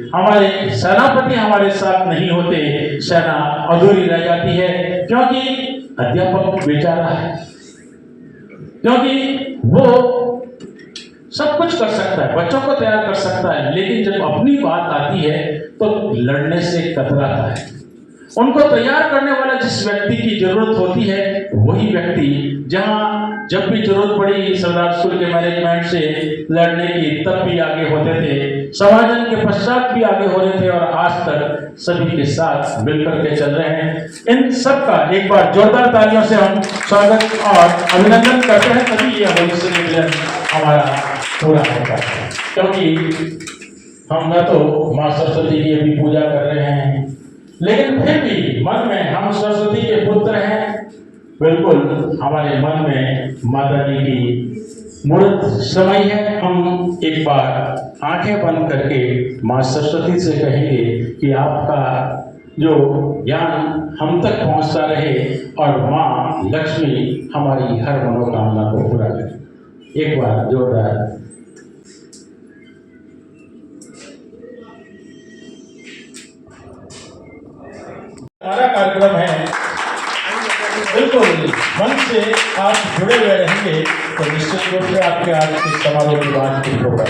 हमारे सेनापति हमारे साथ नहीं होते, सेना अधूरी रह जाती है। क्योंकि अध्यापक बेचारा है, क्योंकि वो सब कुछ कर सकता है, बच्चों को तैयार कर सकता है, लेकिन जब अपनी बात आती है तो लड़ने से कतराता है। उनको तैयार करने वाला जिस व्यक्ति की जरूरत होती है, वही व्यक्ति जहां जब भी जरूरत पड़ी सरदार स्कूल के मैनेजमेंट से लड़ने की, तब भी आगे होते थे, समाजन के पश्चात भी आगे हो रहे थे, और आज तक सभी के साथ मिलकर के चल रहे हैं। इन सब का एक बार जोरदार तालियों से हम स्वागत और अभिनंदन करते हैं, तभी यह भविष्य में मिलन हमारा पूरा होता है। क्योंकि हम न तो माँ सरस्वती की अभी पूजा कर रहे हैं, लेकिन फिर भी मन में हम सरस्वती के पुत्र हैं। बिल्कुल हमारे मन में माता जी की मूर्त समय है। हम एक बार आंखें बंद करके माँ सरस्वती से कहेंगे कि आपका जो ज्ञान हम तक पहुंचता रहे और माँ लक्ष्मी हमारी हर मनोकामना को पूरा करे। एक बार जोरदार हमारा कार्यक्रम है। बिल्कुल मन से आप जुड़े हुए रहेंगे तो निश्चित रूप से आपके आज के समारोह की बात ठीक होगा।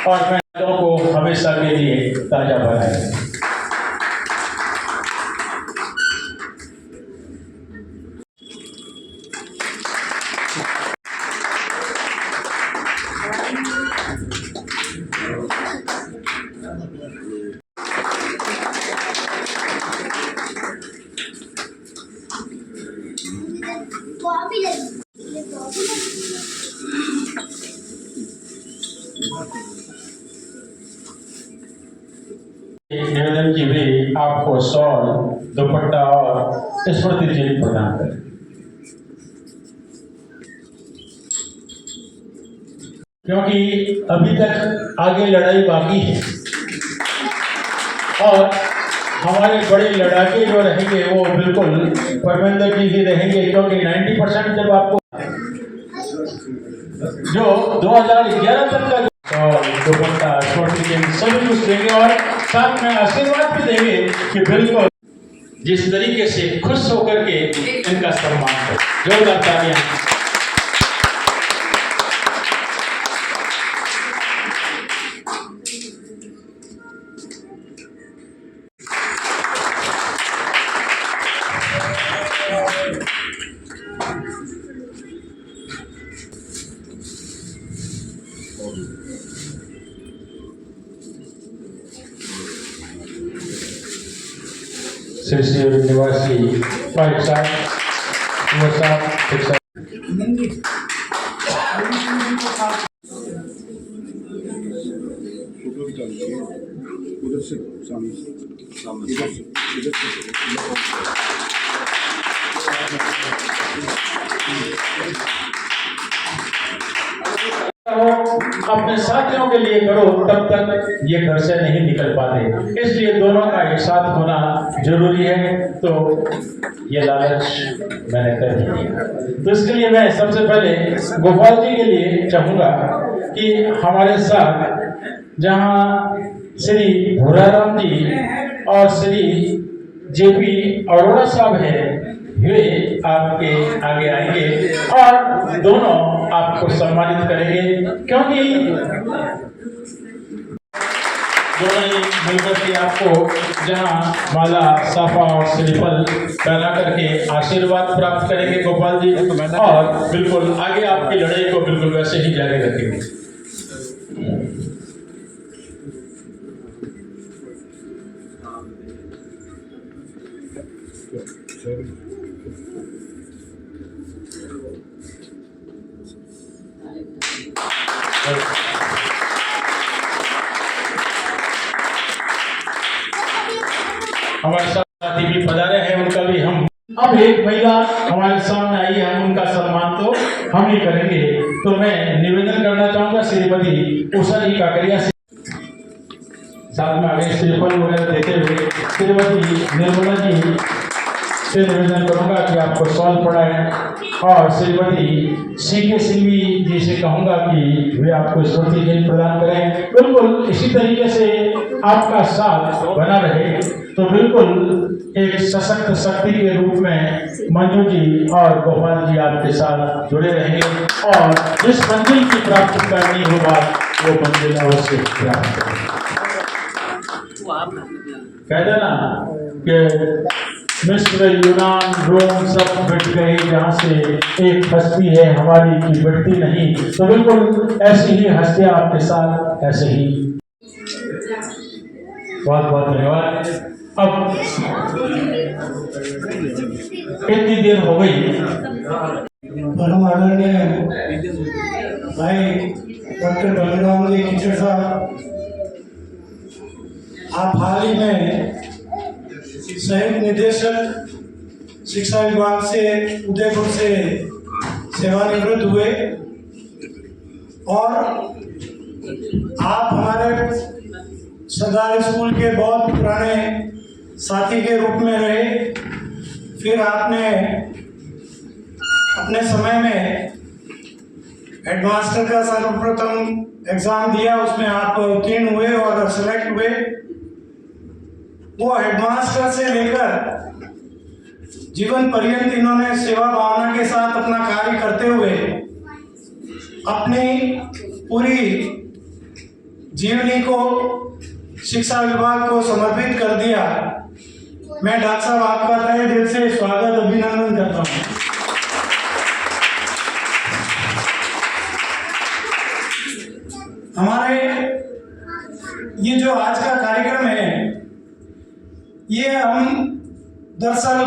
और मैं लोगों को हमेशा के लिए ताजा बनाए। निवेदन की भी आपको शॉल, दुपट्टा और स्मृति चिन्ह प्रदान करें। क्योंकि अभी तक आगे लड़ाई बाकी है और हमारे बड़े लड़ाके जो रहेंगे वो बिल्कुल परमेंद्र जी ही रहेंगे। क्योंकि 90% जब आपको जो 2011 तक का दुपट्टा सभी कुछ देंगे और साथ में आशीर्वाद भी देंगे कि बिल्कुल जिस तरीके से खुश होकर के इनका सम्मान करें। जोरदार तालियां। श्री श्री निवासी पाइक साहब, अपने साथियों के लिए करो, तब तक ये घर से नहीं निकल पाते, इसलिए दोनों का एक साथ होना जरूरी है। तो ये लालच मैंने कर दिया। तो इसके लिए मैं सबसे पहले गोपाल जी के लिए चाहूंगा कि हमारे साथ जहां श्री भूराराम जी और श्री जेपी अरोड़ा साहब हैं, वे आपके आगे आएंगे और दोनों आपको सम्मानित करेंगे। क्योंकि दोनों ही मिलकर के आपको जहां माला, साफा और श्रीफल पहना करके आशीर्वाद प्राप्त करेंगे गोपाल जी, और बिल्कुल आगे आपकी लड़ाई को बिल्कुल वैसे ही जारी रखेंगे। हमारे साथी भी पधारे हैं, उनका भी हम अब एक महिला हमारे सामने आई है, हम उनका सम्मान तो हम ही करेंगे। तो मैं निवेदन करना चाहूंगा श्रीमती उषा जी काकरिया से, साथ में आगे श्रीफल वगैरह देते हुए श्रीमती निर्मला जी से निवेदन करूंगा कि आपको सवाल पढ़ाएं। और श्रीमती सीके सिंघवी जी से कहूँगा कि वे आपको स्मृति चिन्ह प्रदान करें। बिल्कुल इसी तरीके से आपका साथ बना रहे तो बिल्कुल एक सशक्त शक्ति के रूप में मंजू जी और गोपाल जी आपके साथ जुड़े रहेंगे और जिस मंजिल की प्राप्ति करनी होगा वो मंजिल अवश्य प्राप्त करेंगे। कहते ना कि मिस्र, यूनान, रोम सब मिट गए जहाँ से एक हस्ती है हमारी की बढ़ती नहीं। तो बिल्कुल ऐसी ही हस्तियाँ आपके साथ ऐसे ही। बहुत बहुत धन्यवाद। अब इतनी देर हो गई, परम आदरणीय भाई डॉक्टर बलराम जी कीचड़ साहब, आप हाल ही में संयुक्त निदेशक शिक्षा विभाग से उदयपुर से सेवानिवृत्त हुए और आप हमारे सरकारी स्कूल के बहुत पुराने साथी के रूप में रहे। फिर आपने अपने समय में हेडमास्टर का सर्वप्रथम एग्जाम दिया, उसमें आप उत्तीर्ण हुए और सेलेक्ट हुए। वो हेडमास्टर से लेकर जीवन पर्यंत इन्होंने सेवा भावना के साथ अपना कार्य करते हुए अपनी पूरी जीवनी को शिक्षा विभाग को समर्पित कर दिया। मैं डॉक्टर साहब आपका तहे दिल से स्वागत अभिनंदन करता हूँ। हमारे ये जो आज का कार्यक्रम है ये हम दरअसल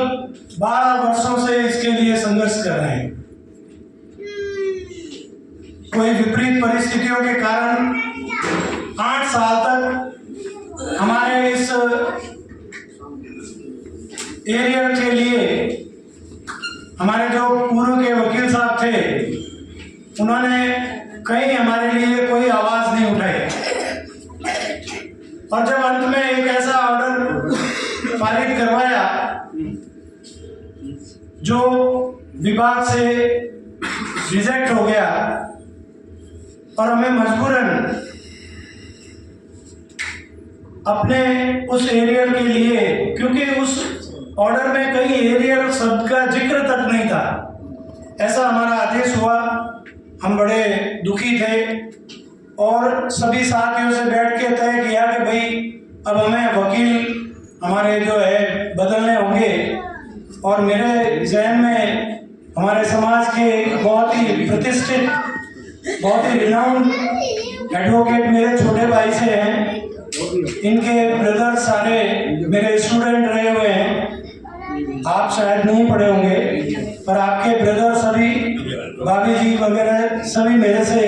12 वर्षों से इसके लिए संघर्ष कर रहे हैं। कोई विपरीत परिस्थितियों के कारण 8 साल तक हमारे इस एरिया के लिए हमारे जो पूर्व के वकील साहब थे उन्होंने कहीं हमारे लिए कोई आवाज नहीं उठाई और जब अंत में एक ऐसा ऑर्डर पारित करवाया जो विभाग से रिजेक्ट हो गया और हमें मजबूरन अपने उस एरियल के लिए, क्योंकि उस ऑर्डर में कई एरियल शब्द का जिक्र तक नहीं था, ऐसा हमारा आदेश हुआ। हम बड़े दुखी थे और सभी साथियों से बैठ के तय किया कि भाई अब हमें वकील हमारे जो है बदलने होंगे। और मेरे जहन में हमारे समाज के बहुत ही प्रतिष्ठित, बहुत ही रिनाउंड एडवोकेट मेरे छोटे भाई से हैं। इनके ब्रदर सारे मेरे स्टूडेंट रहे हुए हैं। आप शायद नहीं पढ़े होंगे पर आपके ब्रदर सभी, भाभी जी वगैरह सभी मेरे से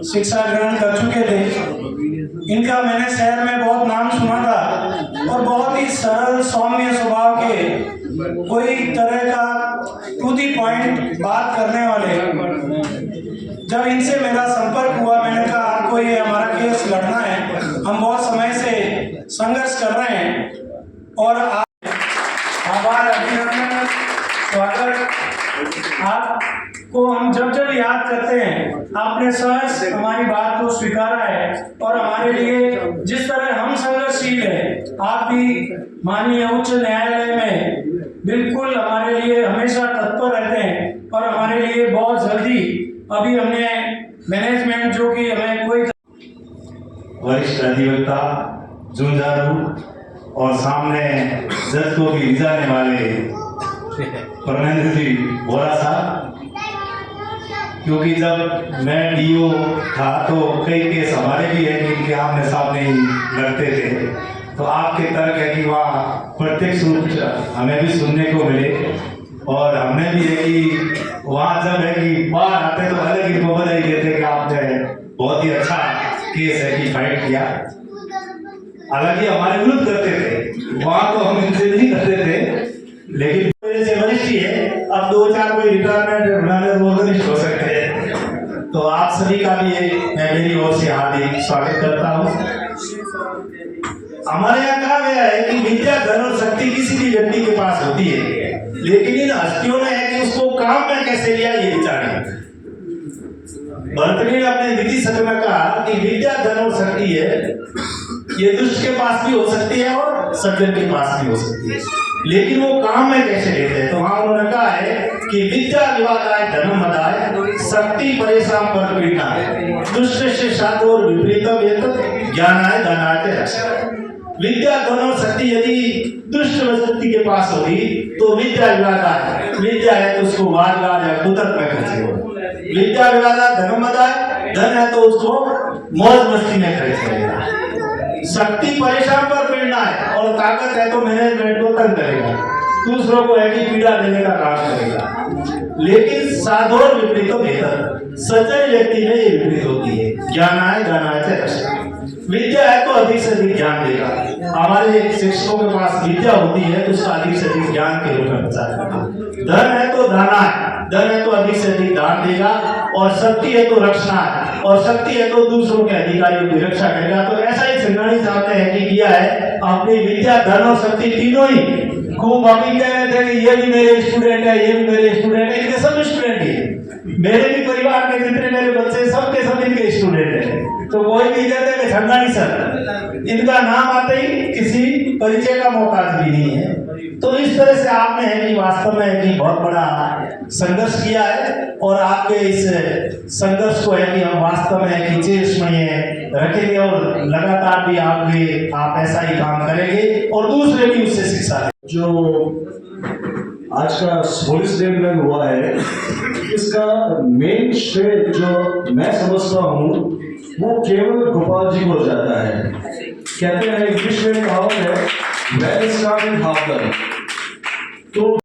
शिक्षा ग्रहण कर चुके थे। इनका मैंने शहर में बहुत नाम सुना था और बहुत ही सरल सौम्य स्वभाव के, कोई तरह का टू दी पॉइंट बात करने वाले। जब इनसे मेरा संपर्क हुआ मैंने कहा आपको ये हमारा केस लड़ना है, हम बहुत समय से संघर्ष कर रहे हैं और आभार, अभिनंदन, स्वागत। आपको हम जब जब याद करते हैं आपने सहज हमारी बात को स्वीकारा है और हमारे लिए जिस तरह हम संघर्षशील है, आप भी माननीय उच्च न्यायालय में बिल्कुल हमारे लिए हमेशा तत्पर रहते हैं और हमारे लिए बहुत जल्दी अभी हमने मैनेजमेंट जो कि हमें कोई वरिष्ठ अधिवक्ता जुंझारू और सामने जज को भी रिझाने वाले परमेंद्र जी बोरा साहब, क्योंकि जब मैं डीओ था तो कई केस हमारे भी है कि इनके आमने सामने ही लड़ते थे, तो आपके तर्क है कि वहाँ प्रत्यक्ष रूप से हमें भी सुनने को मिले और हमें भी है कि वहाँ जब है कि बाहर आते तो अलग ही को बधाई देते कि आपने बहुत ही अच्छा केस है कि फाइट किया। हालांकि हमारे विरुद्ध करते थे, वहाँ तो हम इनसे नहीं करते थे, लेकिन मेरे से वरिष्ठ ही है, अब 2-4 कोई रिटायरमेंट बनाने तो वो नहीं हो सकते हैं। तो आप सभी का भी मैं मेरी ओर से हार्दिक स्वागत करता हूँ। हमारे यहाँ कहा गया है कि विद्या धन और शक्ति किसी भी व्यक्ति के पास होती है, लेकिन इन हस्तियों ने है कि उसको काम में कैसे लिया ये विचार है। भरतरी ने अपने विधि सत्र में कहा कि विद्या धन और शक्ति है, ये दुष्ट के पास भी हो सकती है और सज्जन के पास भी हो सकती है, लेकिन वो काम में कैसे लेते हैं। तो वहां उन्होंने कहा है कि विद्या विवादाय धनम मदाय शक्ति परेशान पर पीड़ना दुष्ट से साधोर विपरीतम एतत् ज्ञानाय धनाय रक्षाय। विद्या धन और शक्ति यदि दुष्ट व्यक्ति के पास होगी तो विद्या विवादाय, विद्या है तो उसको वाद विवाद या कुतर्क में खर्चेगा। विद्या विवादाय धनम मदाय, धन है तो उसको मौज मस्ती में खर्च करेगा। शक्ति परेशान पर पीड़ना है और ताकत है तो मैनेजमेंट को तंग करेगा, दूसरों को है कि पीड़ा देने का काम करेगा। लेकिन साधोर विपरीत बेहतर, सज्जन व्यक्ति में ये विपरीत होती है। ज्ञानाय ज्ञानाय से रक्षा, विद्या है तो अधिक से अधिक ज्ञान देगा। हमारे शिक्षकों के पास विद्या होती है तो उसका अधिक से अधिक ज्ञान के रूप में प्रचार करना। धन है तो दाना है, धन है तो अधिक से अधिक दान देगा, और शक्ति है तो रक्षा है, और शक्ति है तो दूसरों के अधिकारियों की रक्षा करेगा। तो ऐसा ही संगानी साहब ने है कि किया है, अपनी विद्या धन और शक्ति तीनों ही खूब अभी कह रहे थे कि ये भी मेरे स्टूडेंट है, ये भी मेरे स्टूडेंट है, इनके सब स्टूडेंट ही मेरे भी परिवार में जितने मेरे बच्चे सबके सब इनके स्टूडेंट हैं। तो कोई भी कहते हैं संगानी सर, इनका नाम आते ही किसी परिचय का मोहताज भी नहीं है। तो इस तरह से आपने है कि वास्तव में है कि बहुत बड़ा संघर्ष किया है, और आपके इस संघर्ष को है कि हम वास्तव में है कि चिरस्मरणीय रखेंगे, और लगातार भी आप ऐसा ही काम करेंगे और दूसरे भी उससे शिक्षा लें। जो आज का होली स्टेटमेंट हुआ है, इसका मेन श्रेय जो मैं समझता हूँ वो केवल गोपाल जी को जाता है। कहते हैं इंग्लिश में कहावत है, वेल स्टार्टेड हाफ डन। तो